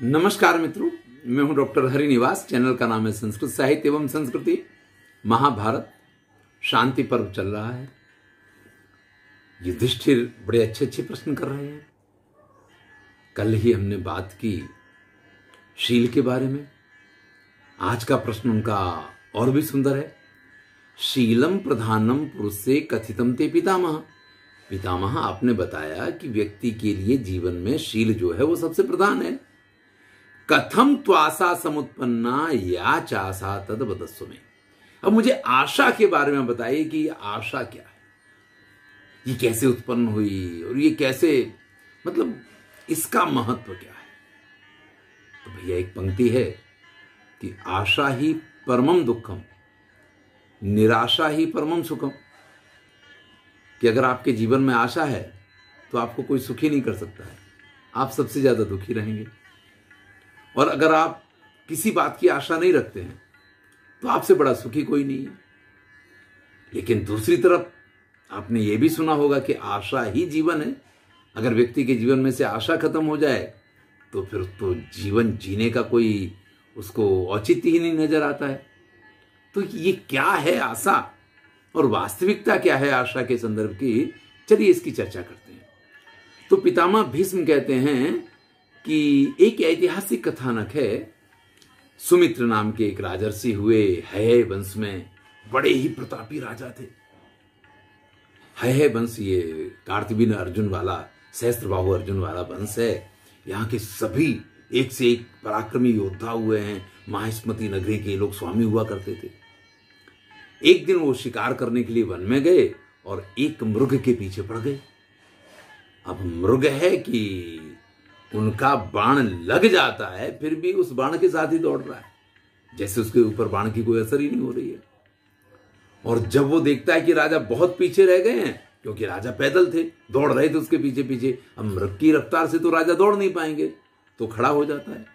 नमस्कार मित्रों, मैं हूं डॉक्टर हरिनिवास। चैनल का नाम है संस्कृत साहित्य एवं संस्कृति। महाभारत शांति पर्व चल रहा है। युधिष्ठिर बड़े अच्छे अच्छे प्रश्न कर रहे हैं। कल ही हमने बात की शील के बारे में। आज का प्रश्न उनका और भी सुंदर है। शीलम प्रधानम पुरुषे कथितम ते पितामह। पितामह, आपने बताया कि व्यक्ति के लिए जीवन में शील जो है वो सबसे प्रधान है। कथम त्वासा समुत्पन्ना या चासा तद वदस्व में। अब मुझे आशा के बारे में बताइए कि ये आशा क्या है, ये कैसे उत्पन्न हुई और ये कैसे, मतलब इसका महत्व क्या है। तो भैया एक पंक्ति है कि आशा ही परमम दुखम, निराशा ही परमम सुखम। कि अगर आपके जीवन में आशा है तो आपको कोई सुखी नहीं कर सकता है, आप सबसे ज्यादा दुखी रहेंगे। और अगर आप किसी बात की आशा नहीं रखते हैं तो आपसे बड़ा सुखी कोई नहीं है। लेकिन दूसरी तरफ आपने यह भी सुना होगा कि आशा ही जीवन है। अगर व्यक्ति के जीवन में से आशा खत्म हो जाए तो फिर तो जीवन जीने का कोई उसको औचित्य ही नहीं नजर आता है। तो ये क्या है आशा और वास्तविकता क्या है आशा के संदर्भ की, चलिए इसकी चर्चा करते हैं। तो पितामह भीष्म कहते हैं कि एक ऐतिहासिक कथानक है। सुमित्र नाम के एक राजर्षि हुए। हय वंश में बड़े ही प्रतापी राजा थे। हय वंश ये कार्तवीर्य अर्जुन वाला, सहस्त्रबाहु अर्जुन वाला वंश है। यहाँ के सभी एक से एक पराक्रमी योद्धा हुए हैं। माहिष्मती नगरी के लोग स्वामी हुआ करते थे। एक दिन वो शिकार करने के लिए वन में गए और एक मृग के पीछे पड़ गए। अब मृग है कि उनका बाण लग जाता है, फिर भी उस बाण के साथ ही दौड़ रहा है, जैसे उसके ऊपर बाण की कोई असर ही नहीं हो रही है। और जब वो देखता है कि राजा बहुत पीछे रह गए हैं, क्योंकि राजा पैदल थे, दौड़ रहे थे उसके पीछे पीछे, अब मृग की रफ्तार से तो राजा दौड़ नहीं पाएंगे, तो खड़ा हो जाता है।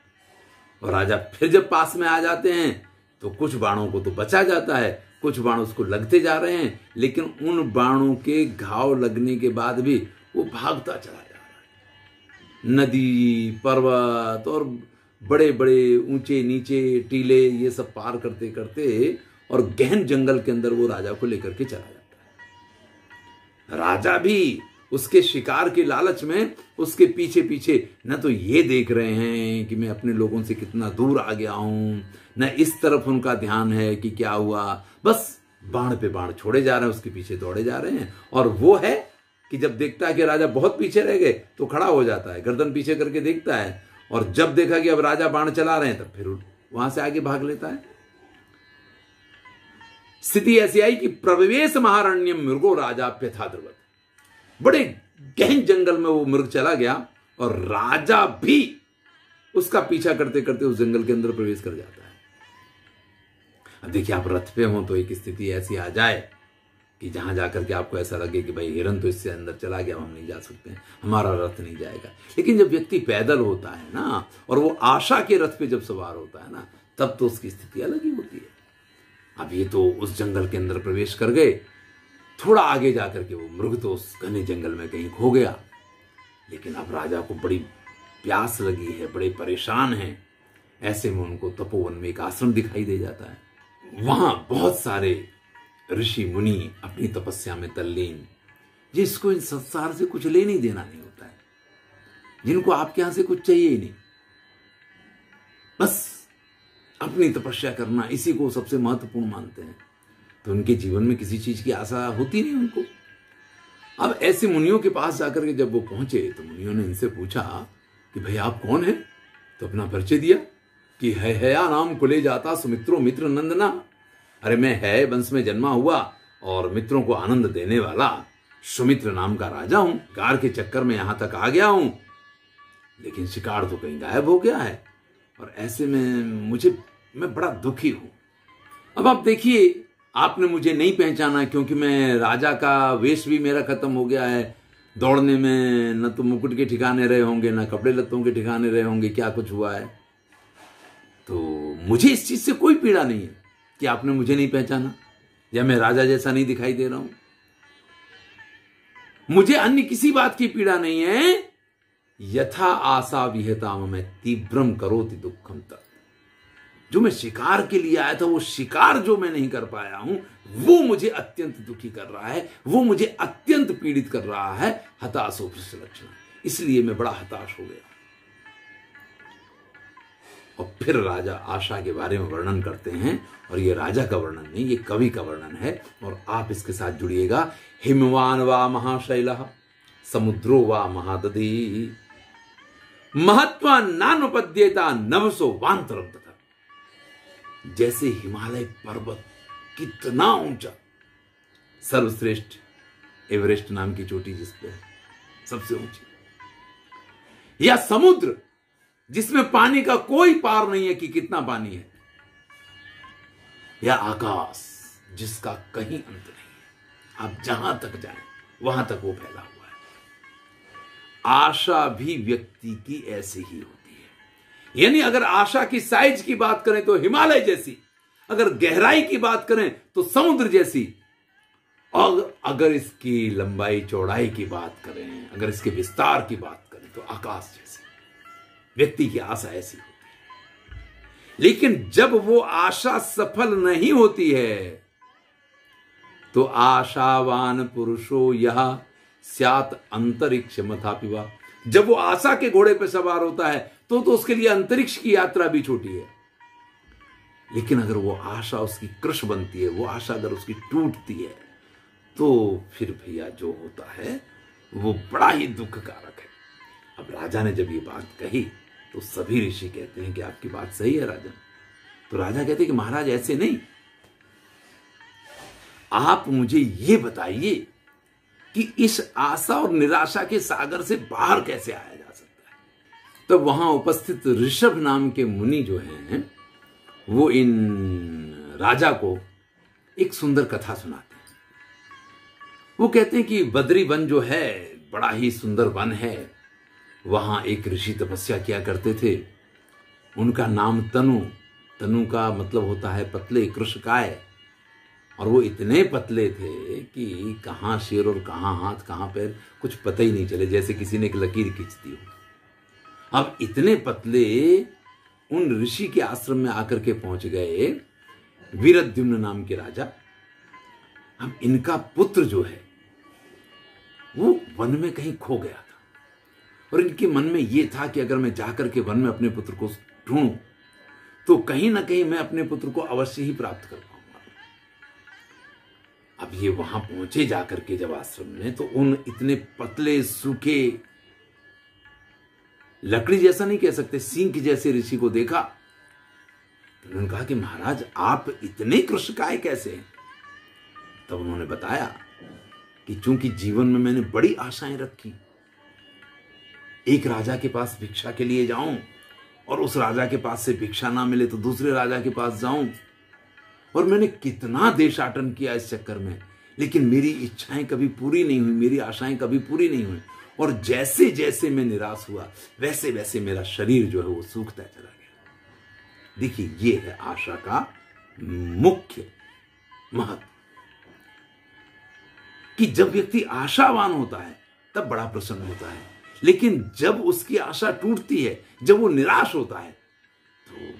और राजा फिर जब पास में आ जाते हैं तो कुछ बाणों को तो बचा जाता है, कुछ बाण उसको लगते जा रहे हैं, लेकिन उन बाणों के घाव लगने के बाद भी वो भागता चला जा रहा है। नदी, पर्वत और बड़े बड़े ऊंचे नीचे टीले ये सब पार करते करते और गहन जंगल के अंदर वो राजा को लेकर के चला जाता है। राजा भी उसके शिकार के लालच में उसके पीछे पीछे न तो ये देख रहे हैं कि मैं अपने लोगों से कितना दूर आ गया हूं, न इस तरफ उनका ध्यान है कि क्या हुआ, बस बाण पे बाण छोड़े जा रहे हैं, उसके पीछे दौड़े जा रहे हैं। और वो है कि जब देखता है कि राजा बहुत पीछे रह गए तो खड़ा हो जाता है, गर्दन पीछे करके देखता है, और जब देखा कि अब राजा बाण चला रहे हैं तब फिर वहां से आगे भाग लेता है। स्थिति ऐसी आई कि प्रविवेश महारण्यम मृगो राजाप्यथा द्रुवत। बड़े गहन जंगल में वो मृग चला गया और राजा भी उसका पीछा करते करते उस जंगल के अंदर प्रवेश कर जाता है। अब देखिए, आप रथ पे हो तो एक स्थिति ऐसी आ जाए कि जहां जाकर के आपको ऐसा लगे कि भाई हिरन तो इससे अंदर चला गया, हम नहीं जा सकते हैं, हमारा रथ नहीं जाएगा। लेकिन जब व्यक्ति पैदल होता है ना, और वो आशा के रथ पे जब सवार होता है ना, तब तो उसकी स्थिति अलग ही होती है। अब ये तो उस जंगल के अंदर प्रवेश कर गए, थोड़ा आगे जाकर के वो मृग तो उस घने जंगल में कहीं खो गया। लेकिन अब राजा को बड़ी प्यास लगी है, बड़े परेशान हैं। ऐसे में उनको तपोवन में एक आश्रम दिखाई दे जाता है। वहां बहुत सारे ऋषि मुनि अपनी तपस्या में तल्लीन, जिसको इन संसार से कुछ लेने ही देना नहीं होता है, जिनको आपके यहां से कुछ चाहिए ही नहीं, बस अपनी तपस्या करना, इसी को सबसे महत्वपूर्ण मानते हैं। तो उनके जीवन में किसी चीज की आशा होती नहीं उनको। अब ऐसे मुनियों के पास जाकर के जब वो पहुंचे तो मुनियों ने इनसे पूछा कि भाई आप कौन है। तो अपना परिचय दिया कि हया नाम कुले जाता सुमित्रो मित्र नंदना। अरे मैं है वंश में जन्मा हुआ और मित्रों को आनंद देने वाला सुमित्र नाम का राजा हूं। शिकार के चक्कर में यहां तक आ गया हूं, लेकिन शिकार तो कहीं गायब हो गया है, और ऐसे में मैं बड़ा दुखी हूं। अब आप देखिए, आपने मुझे नहीं पहचाना क्योंकि मैं राजा का वेश भी मेरा खत्म हो गया है। दौड़ने में न तो मुकुट के ठिकाने रहे होंगे, न कपड़े लत्तों के ठिकाने रहे होंगे, क्या कुछ हुआ है। तो मुझे इस चीज से कोई पीड़ा नहीं है कि आपने मुझे नहीं पहचाना या मैं राजा जैसा नहीं दिखाई दे रहा हूं। मुझे अन्य किसी बात की पीड़ा नहीं है यथा आशा विहताम में तीव्रम करोति दुखम तत्। जो मैं शिकार के लिए आया था, वो शिकार जो मैं नहीं कर पाया हूं, वो मुझे अत्यंत दुखी कर रहा है, वो मुझे अत्यंत पीड़ित कर रहा है। हताशो लक्षण, इसलिए मैं बड़ा हताश हो गया। और फिर राजा आशा के बारे में वर्णन करते हैं, और ये राजा का वर्णन नहीं, ये कवि का वर्णन है, और आप इसके साथ जुड़िएगा। हिमवान वा महाशैलः समुद्रो वा महादधी महत्वा नानुपद्येता नवसो वांतरम तथा। जैसे हिमालय पर्वत कितना ऊंचा, सर्वश्रेष्ठ एवरेस्ट नाम की चोटी जिस पे है, सबसे ऊंची, या समुद्र जिसमें पानी का कोई पार नहीं है कि कितना पानी है, या आकाश जिसका कहीं अंत नहीं है, आप जहां तक जाएं वहां तक वो फैला हुआ है। आशा भी व्यक्ति की ऐसी ही होती है। यानी अगर आशा की साइज की बात करें तो हिमालय जैसी, अगर गहराई की बात करें तो समुद्र जैसी, और अगर इसकी लंबाई चौड़ाई की बात करें, अगर इसके विस्तार की बात करें तो आकाश जैसी। व्यक्ति की आशा ऐसी होती है। लेकिन जब वो आशा सफल नहीं होती है तो आशावान पुरुषो यह स्यात् अंतरिक्ष मथापिवा। जब वो आशा के घोड़े पर सवार होता है तो उसके लिए अंतरिक्ष की यात्रा भी छोटी है। लेकिन अगर वो आशा उसकी कृश बनती है, वो आशा अगर उसकी टूटती है, तो फिर भैया जो होता है वो बड़ा ही दुख कारक है। अब राजा ने जब ये बात कही तो सभी ऋषि कहते हैं कि आपकी बात सही है राजन। तो राजा कहते हैं कि महाराज ऐसे नहीं, आप मुझे ये बताइए कि इस आशा और निराशा के सागर से बाहर कैसे आया जा सकता है। तो वहां उपस्थित ऋषभ नाम के मुनि जो हैं, वो इन राजा को एक सुंदर कथा सुनाते हैं। वो कहते हैं कि बद्री वन जो है बड़ा ही सुंदर वन है, वहां एक ऋषि तपस्या किया करते थे। उनका नाम तनु, तनु का मतलब होता है पतले, कृशकाय। और वो इतने पतले थे कि कहां सिर और कहां हाथ कहां पैर कुछ पता ही नहीं चले, जैसे किसी ने एक लकीर खींच दी हो। अब इतने पतले उन ऋषि के आश्रम में आकर के पहुंच गए वीरद्युम्न नाम के राजा। अब इनका पुत्र जो है वो वन में कहीं खो गया था, और इनके मन में ये था कि अगर मैं जाकर के वन में अपने पुत्र को ढूंढूं तो कहीं ना कहीं मैं अपने पुत्र को अवश्य ही प्राप्त कर पाऊंगा। अब ये वहां पहुंचे जाकर के जब आश्रम में, तो उन इतने पतले सूखे, लकड़ी जैसा नहीं कह सकते, सींग जैसे ऋषि को देखा। तो उन्होंने कहा कि महाराज आप इतने कृशकाय कैसे हैं। तब उन्होंने बताया कि चूंकि जीवन में मैंने बड़ी आशाएं रखी, एक राजा के पास भिक्षा के लिए जाऊं और उस राजा के पास से भिक्षा ना मिले तो दूसरे राजा के पास जाऊं, और मैंने कितना देशाटन किया इस चक्कर में, लेकिन मेरी इच्छाएं कभी पूरी नहीं हुई, मेरी आशाएं कभी पूरी नहीं हुई। और जैसे जैसे मैं निराश हुआ वैसे वैसे मेरा शरीर जो है वो सूखता चला गया। देखिए, ये है आशा का मुख्य महत्व, कि जब व्यक्ति आशावान होता है तब बड़ा प्रसन्न होता है, लेकिन जब उसकी आशा टूटती है, जब वो निराश होता है, तो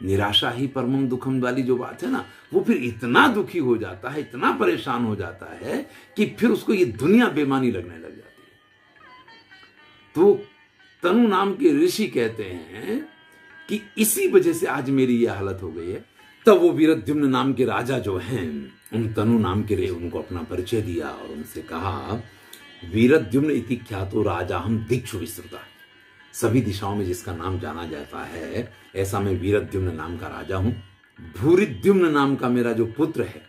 निराशा ही परमम दुखम वाली जो बात है ना, वो फिर इतना दुखी हो जाता है, इतना परेशान हो जाता है कि फिर उसको ये दुनिया बेमानी लगने लग जाती है। तो तनु नाम के ऋषि कहते हैं कि इसी वजह से आज मेरी ये हालत हो गई है। तब वो वीरद्युम्न नाम के राजा जो हैं, उन तनु नाम के उनको अपना परिचय दिया और उनसे कहा, वीरद्युम्न इति ख्यातो राजा हम दिक्षु विस्तृता। सभी दिशाओं में जिसका नाम जाना जाता है, ऐसा मैं वीरद्युम्न नाम का राजा हूं। भूरिद्युम्न नाम का मेरा जो पुत्र है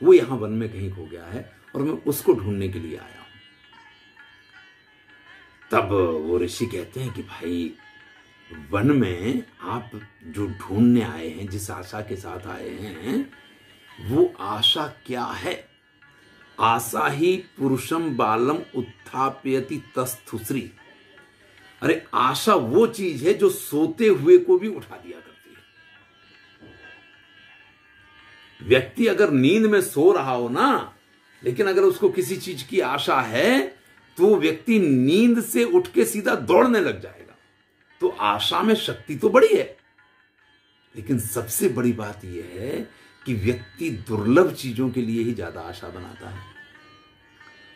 वो यहां वन में कहीं खो गया है और मैं उसको ढूंढने के लिए आया हूं। तब वो ऋषि कहते हैं कि भाई, वन में आप जो ढूंढने आए हैं, जिस आशा के साथ आए हैं, वो आशा क्या है? आशा ही पुरुषम बालम उत्थापयति तस्थुश्री। अरे आशा वो चीज है जो सोते हुए को भी उठा दिया करती है। व्यक्ति अगर नींद में सो रहा हो ना, लेकिन अगर उसको किसी चीज की आशा है, तो व्यक्ति नींद से उठ के सीधा दौड़ने लग जाएगा। तो आशा में शक्ति तो बड़ी है, लेकिन सबसे बड़ी बात यह है कि व्यक्ति दुर्लभ चीजों के लिए ही ज्यादा आशा बनाता है।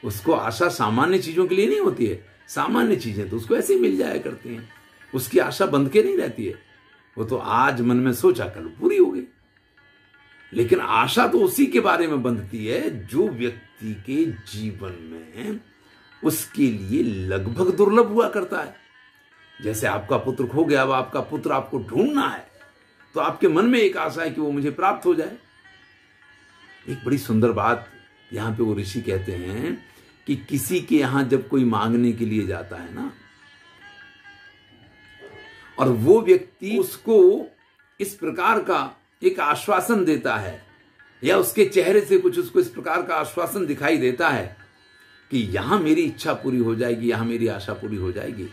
उसको आशा सामान्य चीजों के लिए नहीं होती है। सामान्य चीजें तो उसको ऐसे ही मिल जाया करती हैं। उसकी आशा बंध के नहीं रहती है। वो तो आज मन में सोचा कल पूरी हो गई। लेकिन आशा तो उसी के बारे में बंधती है जो व्यक्ति के जीवन में उसके लिए लगभग दुर्लभ हुआ करता है। जैसे आपका पुत्र खो गया, अब आपका पुत्र आपको ढूंढना है, तो आपके मन में एक आशा है कि वो मुझे प्राप्त हो जाए। एक बड़ी सुंदर बात यहां पे वो ऋषि कहते हैं कि किसी के यहां जब कोई मांगने के लिए जाता है ना, और वो व्यक्ति उसको इस प्रकार का एक आश्वासन देता है, या उसके चेहरे से कुछ उसको इस प्रकार का आश्वासन दिखाई देता है कि यहां मेरी इच्छा पूरी हो जाएगी, यहां मेरी आशा पूरी हो जाएगी,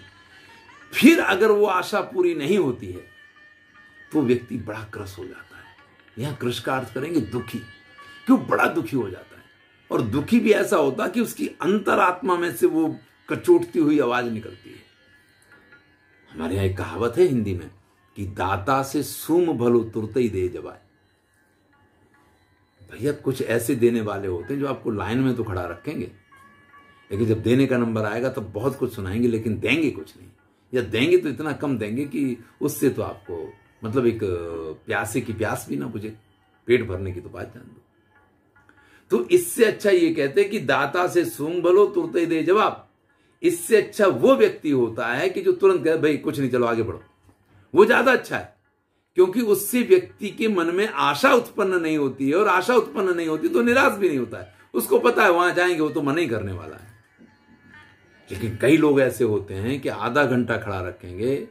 फिर अगर वो आशा पूरी नहीं होती है तो व्यक्ति बड़ा क्रश हो जाता है। यहां क्रश का अर्थ करेंगे दुखी, क्यों बड़ा दुखी हो जाता है। और दुखी भी ऐसा होता कि उसकी अंतरात्मा में से वो कचोटती हुई आवाज निकलती है। हमारे यहां एक कहावत है हिंदी में कि दाता से सूम भलो तुरते ही दे जवाए। भैया कुछ ऐसे देने वाले होते हैं जो आपको लाइन में तो खड़ा रखेंगे, लेकिन जब देने का नंबर आएगा तब बहुत कुछ सुनाएंगे, लेकिन देंगे कुछ नहीं, या देंगे तो इतना कम देंगे कि उससे तो आपको मतलब एक प्यासे की प्यास भी ना बुझे, पेट भरने की तो बात जान दो। तो इससे अच्छा ये कहते हैं कि दाता से सूंग भलो तुरते ही दे जवाब। इससे अच्छा वो व्यक्ति होता है कि जो तुरंत कहे भाई कुछ नहीं, चलो आगे बढ़ो। वो ज्यादा अच्छा है, क्योंकि उससे व्यक्ति के मन में आशा उत्पन्न नहीं होती है, और आशा उत्पन्न नहीं होती तो निराश भी नहीं होता है। उसको पता है वहां जाएंगे वो तो मना ही करने वाला है। लेकिन कई लोग ऐसे होते हैं कि आधा घंटा खड़ा रखेंगे,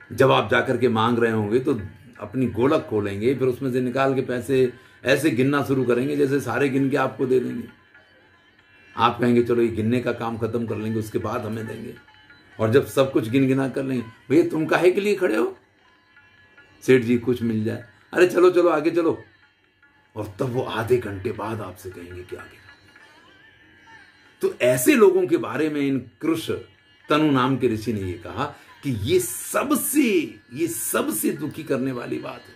जब आप जाकर के मांग रहे होंगे तो अपनी गोलक खोलेंगे, फिर उसमें से निकाल के पैसे ऐसे गिनना शुरू करेंगे जैसे सारे गिन के आपको दे देंगे। आप कहेंगे चलो ये गिनने का काम खत्म कर लेंगे, उसके बाद हमें देंगे। और जब सब कुछ गिन गिना कर लेंगे, भैया तुम काहे के लिए खड़े हो, सेठ जी कुछ मिल जाए, अरे चलो चलो आगे चलो। और तब वो आधे घंटे बाद आपसे कहेंगे कि आगे। तो ऐसे लोगों के बारे में इन कृष तनु नाम के ऋषि ने ये कहा कि ये सबसे दुखी करने वाली बात है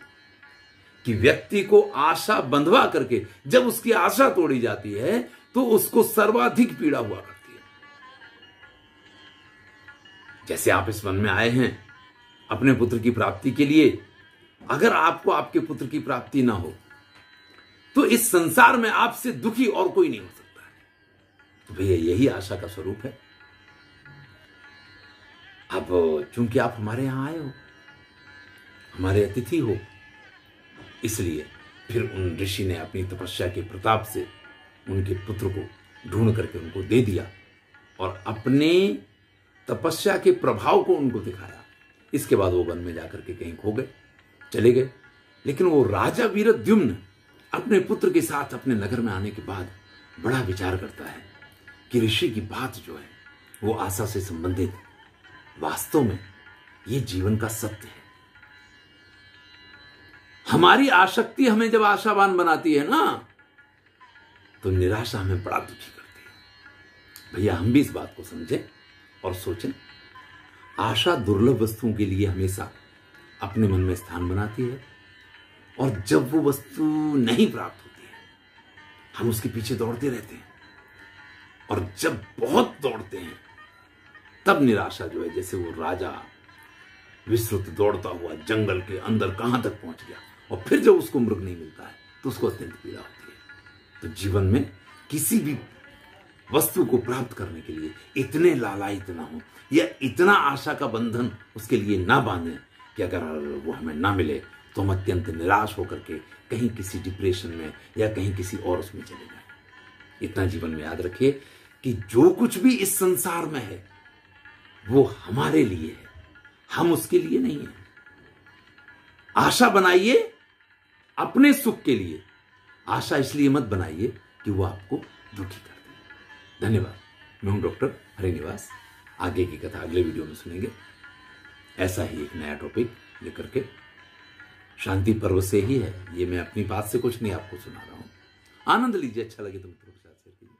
कि व्यक्ति को आशा बंधवा करके जब उसकी आशा तोड़ी जाती है तो उसको सर्वाधिक पीड़ा हुआ करती है। जैसे आप इस वन में आए हैं अपने पुत्र की प्राप्ति के लिए, अगर आपको आपके पुत्र की प्राप्ति ना हो तो इस संसार में आपसे दुखी और कोई नहीं हो सकता है। तो भैया यही आशा का स्वरूप है। अब चूंकि आप हमारे यहां आए हो, हमारे अतिथि हो, इसलिए फिर उन ऋषि ने अपनी तपस्या के प्रताप से उनके पुत्र को ढूंढ करके उनको दे दिया और अपने तपस्या के प्रभाव को उनको दिखाया। इसके बाद वो वन में जाकर के कहीं खो गए, चले गए। लेकिन वो राजा वीरद्युम्न अपने पुत्र के साथ अपने नगर में आने के बाद बड़ा विचार करता है कि ऋषि की बात जो है वो आशा से संबंधित है। वास्तव में ये जीवन का सत्य है। हमारी आसक्ति हमें जब आशावान बनाती है ना, तो निराशा हमें बड़ा दुखी करती है। भैया हम भी इस बात को समझें और सोचें। आशा दुर्लभ वस्तुओं के लिए हमेशा अपने मन में स्थान बनाती है, और जब वो वस्तु नहीं प्राप्त होती है हम उसके पीछे दौड़ते रहते हैं, और जब बहुत दौड़ते हैं तब निराशा जो है, जैसे वो राजा विस्तृत दौड़ता हुआ जंगल के अंदर कहां तक पहुंच गया, और फिर जब उसको मृग नहीं मिलता है तो उसको अत्यंत पीड़ा होती है। तो जीवन में किसी भी वस्तु को प्राप्त करने के लिए इतने लालायित ना हो, या इतना आशा का बंधन उसके लिए ना बांधें कि अगर वो हमें ना मिले तो हम अत्यंत निराश होकर के कहीं किसी डिप्रेशन में या कहीं किसी और उसमें चले जाएं। इतना जीवन में याद रखिए कि जो कुछ भी इस संसार में है वो हमारे लिए है, हम उसके लिए नहीं है। आशा बनाइए अपने सुख के लिए, आशा इसलिए मत बनाइए कि वो आपको दुखी कर दे। धन्यवाद। मैं हूं डॉक्टर हरिनिवास। आगे की कथा अगले वीडियो में सुनेंगे। ऐसा ही एक नया टॉपिक लेकर के। शांति पर्व से ही है ये, मैं अपनी बात से कुछ नहीं आपको सुना रहा हूं। आनंद लीजिए, अच्छा लगे तो मित्रों के साथ शेयर कीजिए।